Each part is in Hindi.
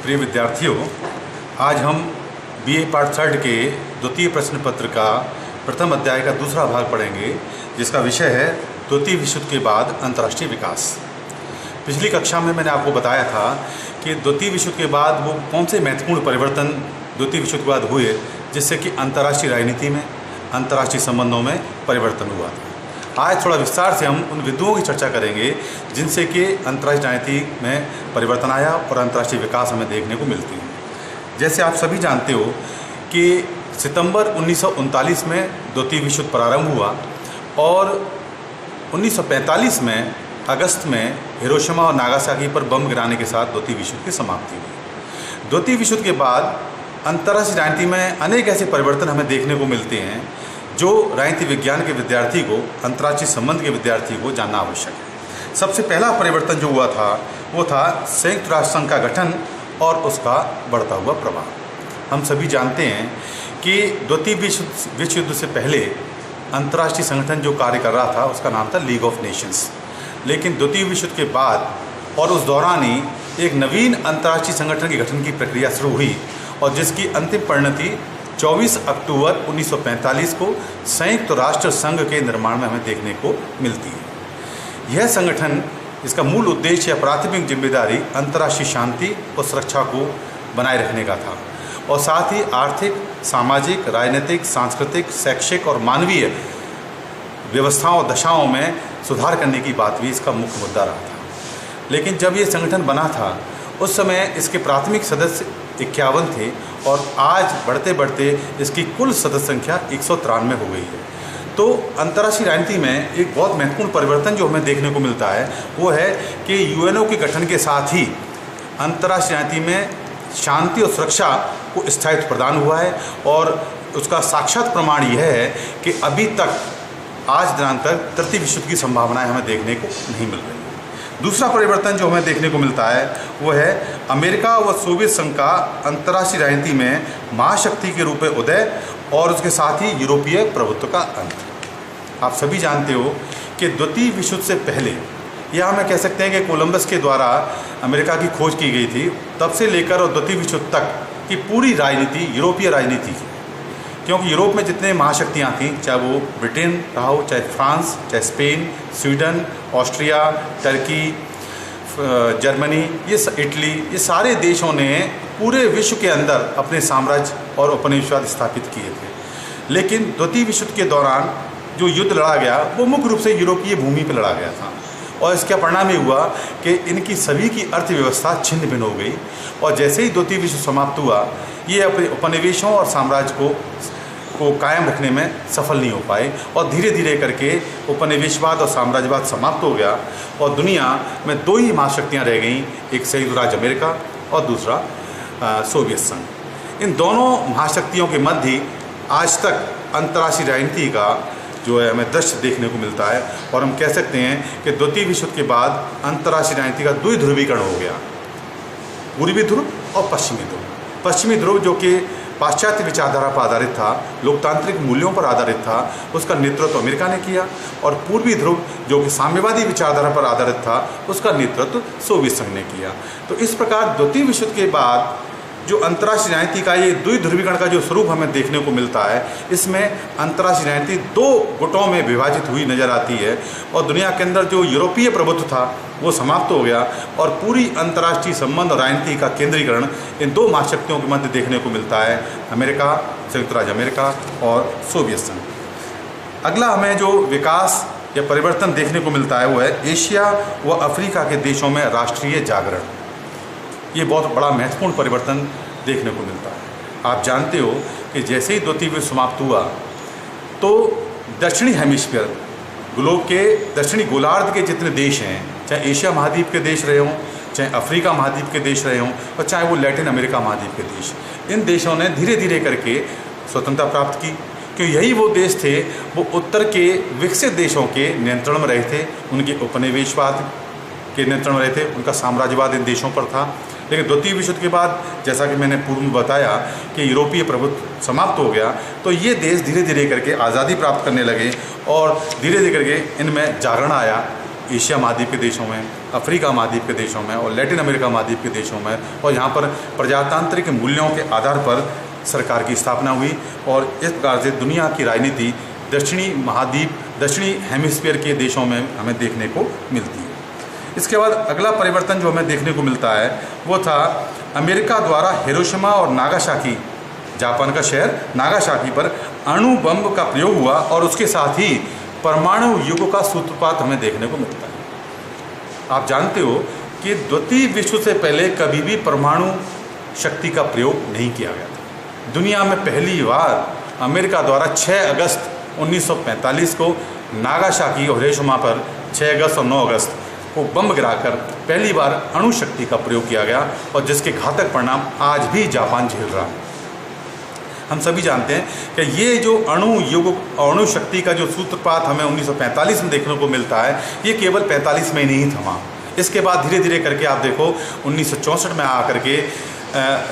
प्रिय विद्यार्थियों, आज हम बीए पार्ट 3 के द्वितीय प्रश्न पत्र का प्रथम अध्याय का दूसरा भाग पढ़ेंगे, जिसका विषय है द्वितीय विश्व युद्ध के बाद अंतर्राष्ट्रीय विकास। पिछली कक्षा में मैंने आपको बताया था कि द्वितीय विश्व युद्ध के बाद वो कौन से महत्वपूर्ण परिवर्तन द्वितीय विश्व युद्ध के बाद हुए, जिससे कि अंतर्राष्ट्रीय राजनीति में, अंतर्राष्ट्रीय संबंधों में परिवर्तन हुआ था। आज थोड़ा विस्तार से हम उन बिंदुओं की चर्चा करेंगे जिनसे कि अंतर्राष्ट्रीय राजनीति में परिवर्तन आया और अंतर्राष्ट्रीय विकास हमें देखने को मिलती है। जैसे आप सभी जानते हो कि सितंबर 1939 में द्वितीय विश्व युद्ध प्रारंभ हुआ और 1945 में अगस्त में हिरोशिमा और नागासाकी पर बम गिराने के साथ द्वितीय विश्व युद्ध की समाप्ति हुई। द्वितीय विश्व युद्ध के बाद अंतर्राष्ट्रीय राजनीति में अनेक ऐसे परिवर्तन हमें देखने को मिलते हैं जो राजनीति विज्ञान के विद्यार्थी को, अंतर्राष्ट्रीय संबंध के विद्यार्थी को जानना आवश्यक है। सबसे पहला परिवर्तन जो हुआ था वो था संयुक्त राष्ट्र संघ का गठन और उसका बढ़ता हुआ प्रभाव। हम सभी जानते हैं कि द्वितीय विश्व युद्ध से पहले अंतर्राष्ट्रीय संगठन जो कार्य कर रहा था उसका नाम था लीग ऑफ नेशंस। लेकिन द्वितीय विश्व युद्ध के बाद और उस दौरान ही एक नवीन अंतर्राष्ट्रीय संगठन के गठन की प्रक्रिया शुरू हुई और जिसकी अंतिम परिणति 24 अक्टूबर 1945 को संयुक्त राष्ट्र संघ के निर्माण में हमें देखने को मिलती है। यह संगठन, इसका मूल उद्देश्य या प्राथमिक जिम्मेदारी अंतर्राष्ट्रीय शांति और सुरक्षा को बनाए रखने का था और साथ ही आर्थिक, सामाजिक, राजनीतिक, सांस्कृतिक, शैक्षिक और मानवीय व्यवस्थाओं दशाओं में सुधार करने की बात भी इसका मुख्य मुद्दा रहा था। लेकिन जब ये संगठन बना था उस समय इसके प्राथमिक सदस्य 51 थे और आज बढ़ते बढ़ते इसकी कुल सदस्य संख्या 193 हो गई है। तो अंतर्राष्ट्रीय राजनीति में एक बहुत महत्वपूर्ण परिवर्तन जो हमें देखने को मिलता है वो है कि यूएनओ के गठन के साथ ही अंतर्राष्ट्रीय राजनीति में शांति और सुरक्षा को स्थायित्व प्रदान हुआ है और उसका साक्षात प्रमाण यह है कि अभी तक आज दिनांक तक तृतीय विश्व युद्ध की संभावनाएं हमें देखने को नहीं मिल रही। दूसरा परिवर्तन जो हमें देखने को मिलता है वो है अमेरिका व सोवियत संघ का अंतर्राष्ट्रीय राजनीति में महाशक्ति के रूप में उदय और उसके साथ ही यूरोपीय प्रभुत्व का अंत। आप सभी जानते हो कि द्वितीय विश्व युद्ध से पहले, या हम कह सकते हैं कि कोलंबस के द्वारा अमेरिका की खोज की गई थी, तब से लेकर और द्वितीय विश्व युद्ध तक की पूरी राजनीति यूरोपीय राजनीति थी। क्योंकि यूरोप में जितने महाशक्तियाँ थीं, चाहे वो ब्रिटेन रहा हो, चाहे फ्रांस, चाहे Spain, Sweden, Austria, Turkey, Germany, Italy, ये सारे देशों ने पूरे विश्व के अंदर अपने साम्राज्य और उपनिवेशवाद स्थापित किए थे। लेकिन द्वितीय विश्व युद्ध के दौरान जो युद्ध लड़ा गया वो मुख्य रूप से यूरोपीय भूमि पर लड़ा गया था और इसका परिणाम ये हुआ कि इनकी सभी की अर्थव्यवस्था छिन्न भिन्न हो गई और जैसे ही द्वितीय विश्व समाप्त हुआ ये अपने उपनिवेशों और साम्राज्य को कायम रखने में सफल नहीं हो पाए और धीरे धीरे करके उपनिवेशवाद और साम्राज्यवाद समाप्त हो गया और दुनिया में दो ही महाशक्तियाँ रह गईं, एक संयुक्त राज्य अमेरिका और दूसरा सोवियत संघ। इन दोनों महाशक्तियों के मध्य आज तक अंतर्राष्ट्रीय राजनीति का जो है हमें दृश्य देखने को मिलता है और हम कह सकते हैं कि द्वितीय विश्व युद्ध के बाद अंतर्राष्ट्रीय राजनीति का द्विध्रुवीकरण हो गया, पूर्वी ध्रुव और पश्चिमी ध्रुव। पश्चिमी ध्रुव जो कि पाश्चात्य विचारधारा पर आधारित था, लोकतांत्रिक मूल्यों पर आधारित था, उसका नेतृत्व अमेरिका ने किया और पूर्वी ध्रुव जो कि साम्यवादी विचारधारा पर आधारित था उसका नेतृत्व सोवियत संघ ने किया। तो इस प्रकार द्वितीय विश्व युद्ध के बाद जो अंतर्राष्ट्रीय राजनीति का ये द्विध्रुवीकरण का जो स्वरूप हमें देखने को मिलता है, इसमें अंतर्राष्ट्रीय राजनीति दो गुटों में विभाजित हुई नजर आती है और दुनिया के अंदर जो यूरोपीय प्रभुत्व था वो समाप्त हो गया और पूरी अंतर्राष्ट्रीय संबंध और राजनीति का केंद्रीकरण इन दो महाशक्तियों के मध्य देखने को मिलता है, अमेरिका, संयुक्त राज्य अमेरिका और सोवियत संघ। अगला हमें जो विकास या परिवर्तन देखने को मिलता है वो है एशिया व अफ्रीका के देशों में राष्ट्रीय जागरण। ये बहुत बड़ा महत्वपूर्ण परिवर्तन देखने को मिलता है। आप जानते हो कि जैसे ही द्वितीय विश्व समाप्त हुआ तो दक्षिणी हेमिस्फीयर, ग्लोब के दक्षिणी गोलार्ध के जितने देश हैं, चाहे एशिया महाद्वीप के देश रहे हों, चाहे अफ्रीका महाद्वीप के देश रहे हों और चाहे वो लैटिन अमेरिका महाद्वीप के देश, इन देशों ने धीरे धीरे करके स्वतंत्रता प्राप्त की। क्योंकि यही वो देश थे वो उत्तर के विकसित देशों के नियंत्रण में रहे थे, उनके उपनिवेशवाद के नियंत्रण में रहे थे, उनका साम्राज्यवाद इन देशों पर था। लेकिन द्वितीय विश्व युद्ध के बाद जैसा कि मैंने पूर्व में बताया कि यूरोपीय प्रभुत्व समाप्त हो गया तो ये देश धीरे धीरे करके आज़ादी प्राप्त करने लगे और धीरे धीरे करके इनमें जागरण आया, एशिया महाद्वीप के देशों में, अफ्रीका महाद्वीप के देशों में और लैटिन अमेरिका महाद्वीप के देशों में, और यहाँ पर प्रजातांत्रिक मूल्यों के आधार पर सरकार की स्थापना हुई। और इस प्रकार से दुनिया की राजनीति दक्षिणी महाद्वीप, दक्षिणी हेमिस्फीयर के देशों में हमें देखने को मिलती है। इसके बाद अगला परिवर्तन जो हमें देखने को मिलता है वो था अमेरिका द्वारा हिरोशिमा और नागासाकी, जापान का शहर नागासाकी पर अणु बम का प्रयोग हुआ, और उसके साथ ही परमाणु युग का सूत्रपात हमें देखने को मिलता है। आप जानते हो कि द्वितीय विश्व से पहले कभी भी परमाणु शक्ति का प्रयोग नहीं किया गया था। दुनिया में पहली बार अमेरिका द्वारा 6 अगस्त 1945 को नागासाकी और हिरोशिमा पर 6 अगस्त और 9 अगस्त को बम गिराकर पहली बार अणु शक्ति का प्रयोग किया गया, और जिसके घातक परिणाम आज भी जापान झेल रहा है। हम सभी जानते हैं कि ये जो अणु युग और अणु शक्ति का जो सूत्रपात हमें 1945 में देखने को मिलता है, ये केवल 45 में ही नहीं थमा। इसके बाद धीरे धीरे करके आप देखो 1964 में आकर के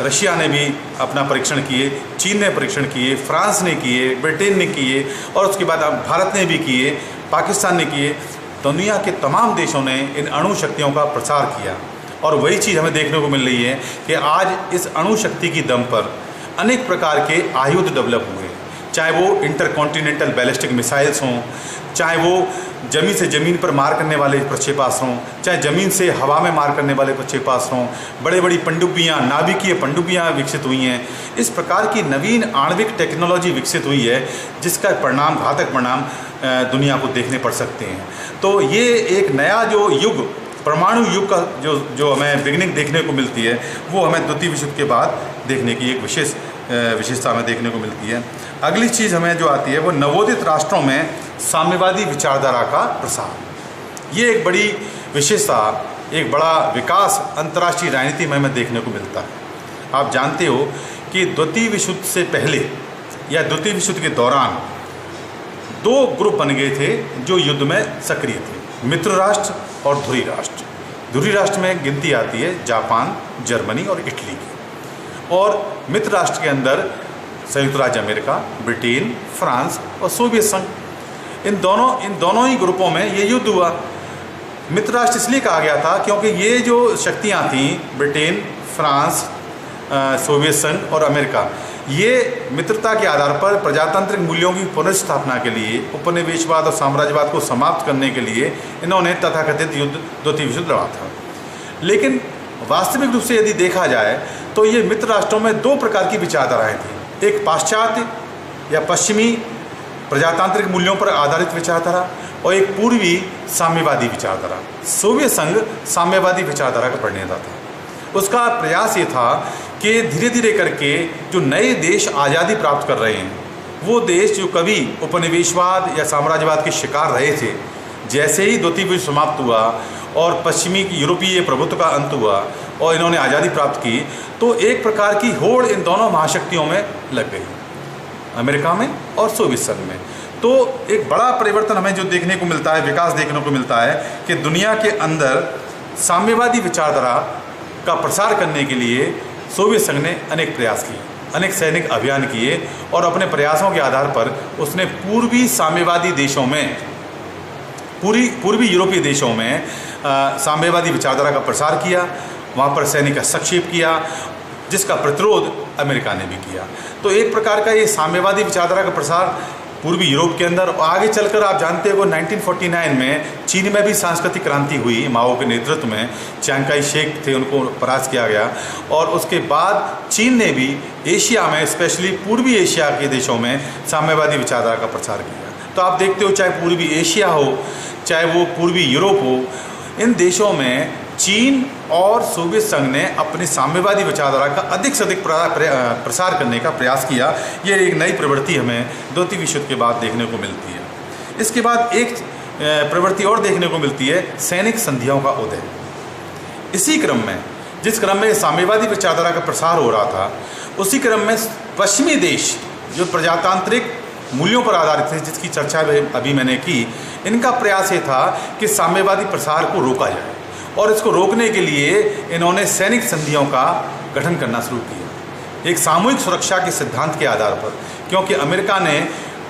रशिया ने भी अपना परीक्षण किए, चीन ने परीक्षण किए, फ्रांस ने किए, ब्रिटेन ने किए, और उसके बाद भारत ने भी किए, पाकिस्तान ने किए। दुनिया के तमाम देशों ने इन अणु शक्तियों का प्रसार किया, और वही चीज़ हमें देखने को मिल रही है कि आज इस अणु शक्ति की दम पर अनेक प्रकार के आयुध डेवलप हुए, चाहे वो इंटरकॉन्टिनेंटल बैलिस्टिक मिसाइल्स हों, चाहे वो ज़मीन से ज़मीन पर मार करने वाले प्रक्षेपास्त्र हों, चाहे ज़मीन से हवा में मार करने वाले प्रक्षेपास्त्र हों, बड़े बड़ी पनडुब्बियाँ, नाभिकीय पनडुब्बियाँ विकसित हुई हैं। इस प्रकार की नवीन आणविक टेक्नोलॉजी विकसित हुई है, जिसका परिणाम, घातक परिणाम दुनिया को देखने पड़ सकते हैं। तो ये एक नया जो युग, परमाणु युग का जो हमें बिगनिंग देखने को मिलती है, वो हमें द्वितीय विश्व के बाद देखने की एक विशेषता हमें देखने को मिलती है। अगली चीज़ हमें जो आती है वो नवोदित राष्ट्रों में साम्यवादी विचारधारा का प्रसार। ये एक बड़ी विशेषता, एक बड़ा विकास अंतर्राष्ट्रीय राजनीति में हमें देखने को मिलता है। आप जानते हो कि द्वितीय विश्व से पहले या द्वितीय विश्व के दौरान 2 ग्रुप बन गए थे जो युद्ध में सक्रिय थे, मित्र राष्ट्र और ध्रुवी राष्ट्र। ध्रुवी राष्ट्र में गिनती आती है जापान, जर्मनी और इटली की, और मित्र राष्ट्र के अंदर संयुक्त राज्य अमेरिका, ब्रिटेन, फ्रांस और सोवियत संघ। इन दोनों ही ग्रुपों में ये युद्ध हुआ। मित्र राष्ट्र इसलिए कहा गया था क्योंकि ये जो शक्तियाँ थीं, ब्रिटेन, फ्रांस, सोवियत संघ और अमेरिका, ये मित्रता के आधार पर प्रजातांत्रिक मूल्यों की पुनर्स्थापना के लिए, उपनिवेशवाद और साम्राज्यवाद को समाप्त करने के लिए इन्होंने तथाकथित युद्ध, द्वितीय विश्व लड़ा था। लेकिन वास्तविक रूप से यदि देखा जाए तो ये मित्र राष्ट्रों में 2 प्रकार की विचारधाराएँ थीं। एक पाश्चात्य या पश्चिमी प्रजातांत्रिक मूल्यों पर आधारित विचारधारा, और एक पूर्वी साम्यवादी विचारधारा। सोवियत संघ साम्यवादी विचारधारा का प्रणेता था। उसका प्रयास ये था कि धीरे धीरे करके जो नए देश आज़ादी प्राप्त कर रहे हैं, वो देश जो कभी उपनिवेशवाद या साम्राज्यवाद के शिकार रहे थे, जैसे ही द्वितीय विश्व समाप्त हुआ और पश्चिमी यूरोपीय प्रभुत्व का अंत हुआ और इन्होंने आज़ादी प्राप्त की, तो एक प्रकार की होड़ इन दोनों महाशक्तियों में लग गई, अमेरिका में और सोवियत संघ में। तो एक बड़ा परिवर्तन हमें जो देखने को मिलता है, विकास देखने को मिलता है कि दुनिया के अंदर साम्यवादी विचारधारा का प्रसार करने के लिए सोवियत संघ ने अनेक प्रयास किए, अनेक सैनिक अभियान किए, और अपने प्रयासों के आधार पर उसने पूर्वी साम्यवादी देशों में, पूर्वी यूरोपीय देशों में साम्यवादी विचारधारा का प्रसार किया, वहाँ पर सैनिक हस्तक्षेप किया, जिसका प्रतिरोध अमेरिका ने भी किया। तो एक प्रकार का ये साम्यवादी विचारधारा का प्रसार पूर्वी यूरोप के अंदर, और आगे चलकर आप जानते हो 1949 में चीन में भी सांस्कृतिक क्रांति हुई माओ के नेतृत्व में। चियांग काई शेक थे, उनको परास्त किया गया, और उसके बाद चीन ने भी एशिया में, स्पेशली पूर्वी एशिया के देशों में साम्यवादी विचारधारा का प्रसार किया। तो आप देखते हो चाहे पूर्वी एशिया हो, चाहे वो पूर्वी यूरोप हो, इन देशों में चीन और सोवियत संघ ने अपनी साम्यवादी विचारधारा का अधिक से अधिक प्रसार करने का प्रयास किया। ये एक नई प्रवृत्ति हमें द्वितीय विश्व के बाद देखने को मिलती है। इसके बाद एक प्रवृत्ति और देखने को मिलती है, सैनिक संधियों का उदय। इसी क्रम में, जिस क्रम में साम्यवादी विचारधारा का प्रसार हो रहा था, उसी क्रम में पश्चिमी देश जो प्रजातांत्रिक मूल्यों पर आधारित थे, जिसकी चर्चा अभी मैंने की, इनका प्रयास ये था कि साम्यवादी प्रसार को रोका जाए, और इसको रोकने के लिए इन्होंने सैनिक संधियों का गठन करना शुरू किया, एक सामूहिक सुरक्षा के सिद्धांत के आधार पर। क्योंकि अमेरिका ने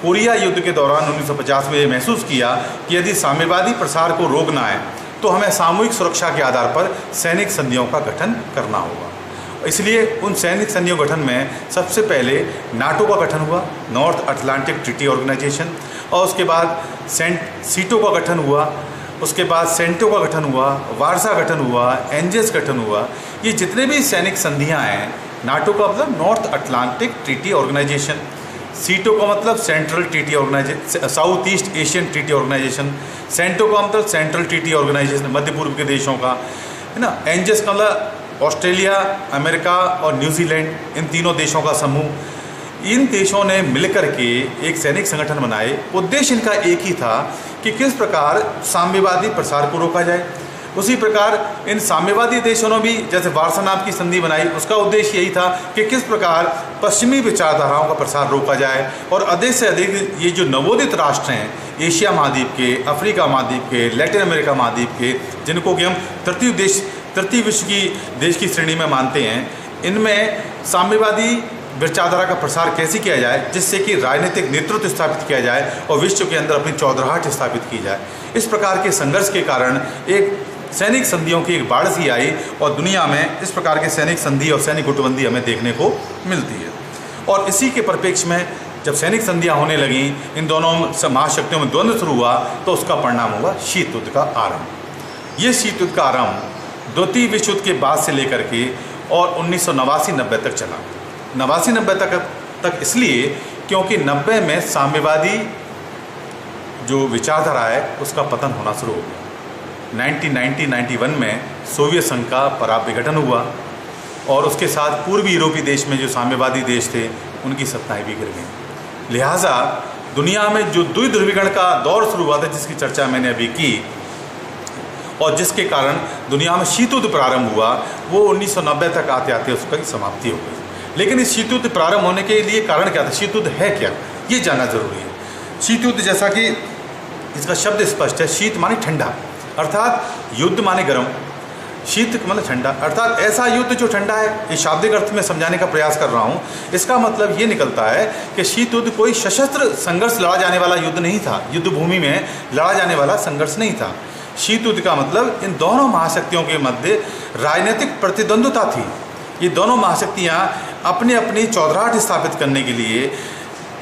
कोरिया युद्ध के दौरान 1950 में ये महसूस किया कि यदि साम्यवादी प्रसार को रोकना है तो हमें सामूहिक सुरक्षा के आधार पर सैनिक संधियों का गठन करना होगा। इसलिए उन सैनिक संधियों गठन में सबसे पहले नाटो का गठन हुआ, नॉर्थ अटलांटिक ट्रीटी ऑर्गेनाइजेशन, और उसके बाद सीटो का गठन हुआ, उसके बाद सेंटो का गठन हुआ, वारसा गठन हुआ, एंजेस गठन हुआ। ये जितने भी सैनिक संधियां हैं, नाटो का मतलब north Atlantic treaty organisation, SEATO का मतलब central treaty organisation, south east Asian treaty organisation, CENTO का मतलब सेंट्रल ट्रीटी ऑर्गेनाइजेशन मध्य पूर्व के देशों का, है ना। एंजेस का मतलब ऑस्ट्रेलिया, अमेरिका और न्यूजीलैंड, इन तीनों देशों का समूह। इन देशों ने मिलकर के एक सैनिक संगठन बनाए। उद्देश्य इनका एक ही था कि किस प्रकार साम्यवादी प्रसार को रोका जाए। उसी प्रकार इन साम्यवादी देशों ने भी जैसे वारसा नाम की संधि बनाई, उसका उद्देश्य यही था कि किस प्रकार पश्चिमी विचारधाराओं का प्रसार रोका जाए और अधिक से अधिक ये जो नवोदित राष्ट्र हैं, एशिया महाद्वीप के, अफ्रीका महाद्वीप के, लैटिन अमेरिका महाद्वीप के, जिनको कि हम तृतीय विश्व की देश की श्रेणी में मानते हैं, इनमें साम्यवादी विचारधारा का प्रसार कैसे किया जाए जिससे कि राजनीतिक नेतृत्व स्थापित किया जाए और विश्व के अंदर अपनी चौधराहट स्थापित की जाए। इस प्रकार के संघर्ष के कारण एक सैनिक संधियों की एक बाढ़ सी आई और दुनिया में इस प्रकार के सैनिक संधि और सैनिक गुटबंदी हमें देखने को मिलती है। और इसी के परिप्रेक्ष्य में जब सैनिक संधियाँ होने लगी, इन दोनों महाशक्तियों में द्वंद्व शुरू हुआ, तो उसका परिणाम हुआ शीत युद्ध का आरंभ। ये शीत युद्ध का आरंभ द्वितीय विश्व युद्ध के बाद से लेकर के और 1989-90 तक चला। 89-90 तक इसलिए क्योंकि 90 में साम्यवादी जो विचारधारा है उसका पतन होना शुरू हो गया। 1990-91 में सोवियत संघ का विघटन हुआ और उसके साथ पूर्वी यूरोपीय देश में जो साम्यवादी देश थे उनकी सत्ताएं भी गिर गईं। लिहाजा दुनिया में जो द्विध्रुवीकरण का दौर शुरू हुआ था, जिसकी चर्चा मैंने अभी की, और जिसके कारण दुनिया में शीत युद्ध प्रारंभ हुआ, वो 1990 तक आते आते उसकी समाप्ति हो गई। लेकिन इस शीत युद्ध प्रारंभ होने के लिए कारण क्या था? शीत युद्ध है क्या, ये जानना जरूरी है। शीत युद्ध, जैसा कि इसका शब्द स्पष्ट है, शीत माने ठंडा, अर्थात युद्ध माने गर्म, शीत मतलब ठंडा, अर्थात ऐसा युद्ध जो ठंडा है। इस शाब्दिक अर्थ में समझाने का प्रयास कर रहा हूँ। इसका मतलब ये निकलता है कि शीत युद्ध कोई सशस्त्र संघर्ष लड़ा जाने वाला युद्ध नहीं था, युद्ध भूमि में लड़ा जाने वाला संघर्ष नहीं था। शीत युद्ध का मतलब इन दोनों महाशक्तियों के मध्य राजनीतिक प्रतिद्वंद्विता थी। ये दोनों महाशक्तियाँ अपने अपनी चौधराहट स्थापित करने के लिए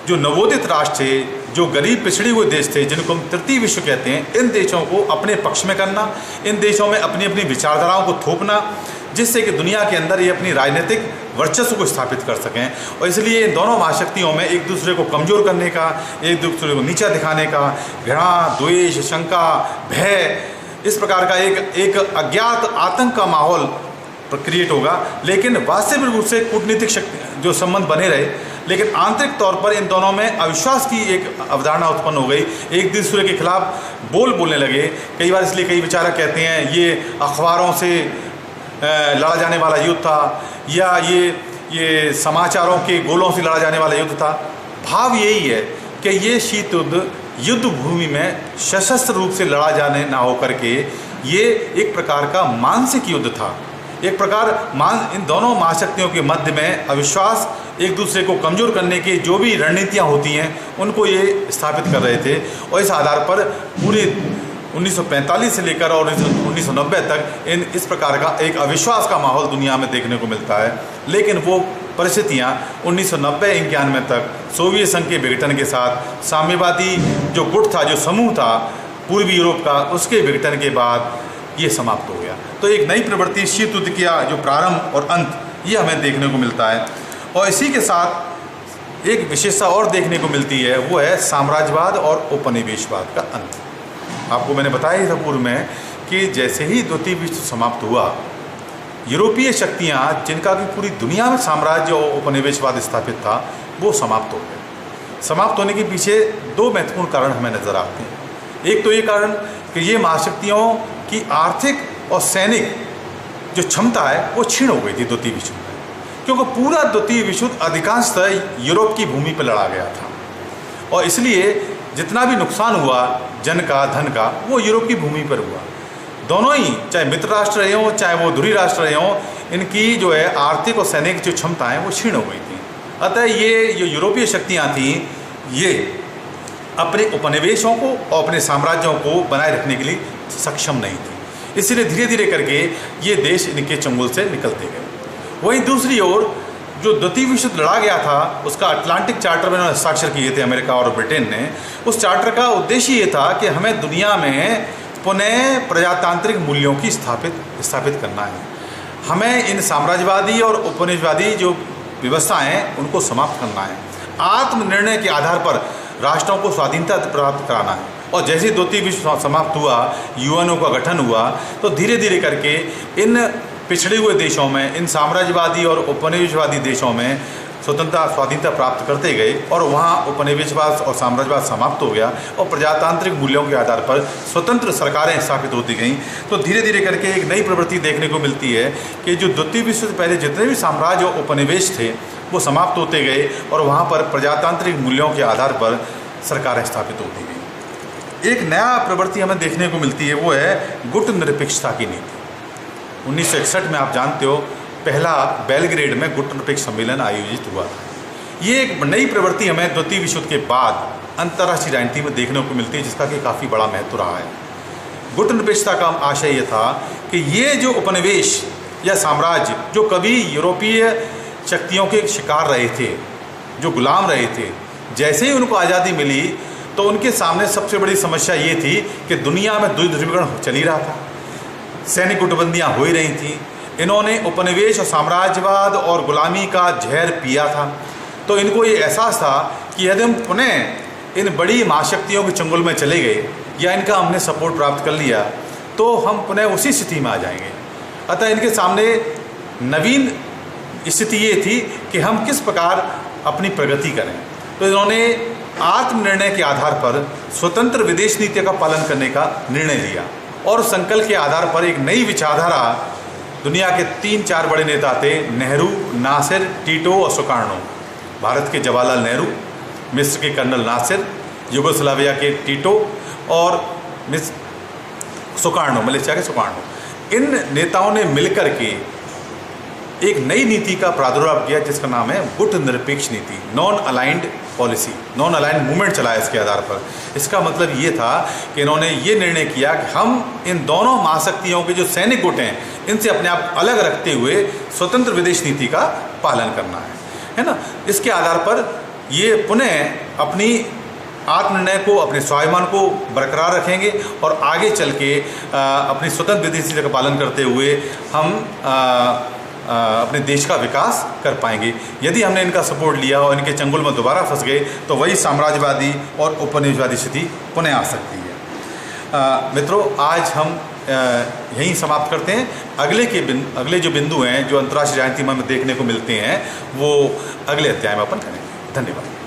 जो नवोदित राष्ट्र थे, जो गरीब पिछड़े हुए देश थे, जिनको हम तृतीय विश्व कहते हैं, इन देशों को अपने पक्ष में करना, इन देशों में अपनी अपनी विचारधाराओं को थोपना, जिससे कि दुनिया के अंदर ये अपनी राजनीतिक वर्चस्व को स्थापित कर सकें। और इसलिए इन दोनों महाशक्तियों में एक दूसरे को कमज़ोर करने का, एक दूसरे को नीचा दिखाने का, घृणा, द्वेष, शंका, भय, इस प्रकार का एक अज्ञात आतंक का माहौल क्रिएट होगा। लेकिन वास्तविक रूप से कूटनीतिक शक्ति जो संबंध बने रहे, लेकिन आंतरिक तौर पर इन दोनों में अविश्वास की एक अवधारणा उत्पन्न हो गई। एक दूसरे के खिलाफ बोलने लगे। कई बार इसलिए कई विचारक कहते हैं ये अखबारों से लड़ा जाने वाला युद्ध था, या ये समाचारों के गोलों से लड़ा जाने वाला युद्ध था। भाव यही है कि ये शीत युद्ध युद्ध भूमि में सशस्त्र रूप से लड़ा जाने ना हो करके ये एक प्रकार का मानसिक युद्ध था। एक प्रकार इन दोनों महाशक्तियों के मध्य में अविश्वास, एक दूसरे को कमज़ोर करने की जो भी रणनीतियाँ होती हैं उनको ये स्थापित कर रहे थे। और इस आधार पर पूरे 1945 से लेकर और 1990 तक इस प्रकार का एक अविश्वास का माहौल दुनिया में देखने को मिलता है। लेकिन वो परिस्थितियाँ 1990-91 तक सोवियत संघ के विघटन के साथ साम्यवादी जो गुट था, जो समूह था पूर्वी यूरोप का, उसके विघटन के बाद ये समाप्त हो गया। तो एक नई प्रवृत्ति शीत युद्ध का जो प्रारंभ और अंत, ये हमें देखने को मिलता है। और इसी के साथ एक विशेषता और देखने को मिलती है, वो है साम्राज्यवाद और उपनिवेशवाद का अंत। आपको मैंने बताया ही था पूर्व में कि जैसे ही द्वितीय विश्व समाप्त हुआ, यूरोपीय शक्तियाँ जिनका भी पूरी दुनिया में साम्राज्य और उपनिवेशवाद स्थापित था, वो समाप्त हो गए। समाप्त होने के पीछे दो महत्वपूर्ण कारण हमें नज़र आते हैं। एक तो ये कारण कि ये महाशक्तियों की आर्थिक और सैनिक जो क्षमता है वो क्षीण हो गई थी द्वितीय विश्व में, क्योंकि पूरा द्वितीय विश्व अधिकांशतः यूरोप की भूमि पर लड़ा गया था। और इसलिए जितना भी नुकसान हुआ जन का, धन का, वो यूरोप की भूमि पर हुआ। दोनों ही, चाहे मित्र राष्ट्र रहे हों चाहे वो ध्रुवीय राष्ट्र रहे हों, इनकी जो है आर्थिक और सैनिक जो क्षमताएँ वो क्षीण हो गई थी। अतः ये जो यूरोपीय शक्तियाँ थीं, ये अपने उपनिवेशों को और अपने साम्राज्यों को बनाए रखने के लिए सक्षम नहीं थी। इसलिए धीरे धीरे करके ये देश इनके चंगुल से निकलते गए। वहीं दूसरी ओर जो द्वितीय विश्व युद्ध लड़ा गया था, उसका अटलांटिक चार्टर में हस्ताक्षर किए थे अमेरिका और ब्रिटेन ने। उस चार्टर का उद्देश्य ये था कि हमें दुनिया में पुनः प्रजातांत्रिक मूल्यों की स्थापित करना है। हमें इन साम्राज्यवादी और उपनिवेशवादी जो व्यवस्थाएं हैं उनको समाप्त करना है। आत्मनिर्णय के आधार पर राष्ट्रों को स्वाधीनता प्राप्त कराना है। और जैसे द्वितीय विश्व समाप्त हुआ, यूएनओ का गठन हुआ, तो धीरे धीरे करके इन पिछड़े हुए देशों में, इन साम्राज्यवादी और उपनिवेशवादी देशों में स्वतंत्रता स्वाधीनता प्राप्त करते गए और वहाँ उपनिवेशवाद और साम्राज्यवाद समाप्त हो गया और प्रजातांत्रिक मूल्यों के आधार पर स्वतंत्र सरकारें स्थापित होती गईं। तो धीरे धीरे करके एक नई प्रवृत्ति देखने को मिलती है कि जो द्वितीय विश्व से पहले जितने भी साम्राज्य और उपनिवेश थे वो समाप्त होते गए और वहाँ पर प्रजातांत्रिक मूल्यों के आधार पर सरकारें स्थापित होती गई। एक नया प्रवृत्ति हमें देखने को मिलती है, वो है गुट निरपेक्षता की नीति। 1961 में आप जानते हो पहला बेलग्रेड में गुट निरपेक्ष सम्मेलन आयोजित हुआ था। ये एक नई प्रवृत्ति हमें द्वितीय विश्व युद्ध के बाद अंतर्राष्ट्रीय राजनीति में देखने को मिलती है, जिसका कि काफ़ी बड़ा महत्व रहा है। गुट निरपेक्षता का आशय ये था कि ये जो उपनिवेश या साम्राज्य जो कभी यूरोपीय शक्तियों के शिकार रहे थे, जो गुलाम रहे थे, जैसे ही उनको आज़ादी मिली तो उनके सामने सबसे बड़ी समस्या ये थी कि दुनिया में द्विध्रुवीकरण चल ही रहा था, सैनिक गुटबंदियाँ हो ही रही थी। इन्होंने उपनिवेश और साम्राज्यवाद और गुलामी का जहर पिया था। तो इनको ये एहसास था कि यदि हम पुनः इन बड़ी महाशक्तियों के चंगुल में चले गए या इनका हमने सपोर्ट प्राप्त कर लिया तो हम पुनः उसी स्थिति में आ जाएंगे। अतः इनके सामने नवीन स्थिति ये थी कि हम किस प्रकार अपनी प्रगति करें। तो इन्होंने आत्मनिर्णय के आधार पर स्वतंत्र विदेश नीति का पालन करने का निर्णय लिया और संकल्प के आधार पर एक नई विचारधारा, दुनिया के 3-4 बड़े नेता थे, नेहरू, नासिर, टीटो और सुकार्नो। भारत के जवाहरलाल नेहरू, मिस्र के कर्नल नासिर, यूगोस्लाविया के टीटो और सुकार्नो, मलेशिया के सुकार्नो। इन नेताओं ने मिलकर के एक नई नीति का प्रादुर्भाव किया जिसका नाम है गुट निरपेक्ष नीति, non aligned policy, non aligned movement चलाया इसके आधार पर। इसका मतलब ये था कि इन्होंने ये निर्णय किया कि हम इन दोनों महाशक्तियों के जो सैनिक गुट हैं इनसे अपने आप अलग रखते हुए स्वतंत्र विदेश नीति का पालन करना है ना। इसके आधार पर ये पुनः अपनी आत्मनिर्णय को, अपने स्वाभिमान को बरकरार रखेंगे और आगे चल के अपनी स्वतंत्र विदेश नीति का पालन करते हुए हम अपने देश का विकास कर पाएंगे। यदि हमने इनका सपोर्ट लिया और इनके चंगुल में दोबारा फंस गए तो वही साम्राज्यवादी और उपनिवेशवादी स्थिति पुनः आ सकती है। मित्रों, आज हम यहीं समाप्त करते हैं। अगले जो बिंदु हैं जो अंतर्राष्ट्रीय राजनीति में देखने को मिलते हैं वो अगले अध्याय में अपन करेंगे। धन्यवाद।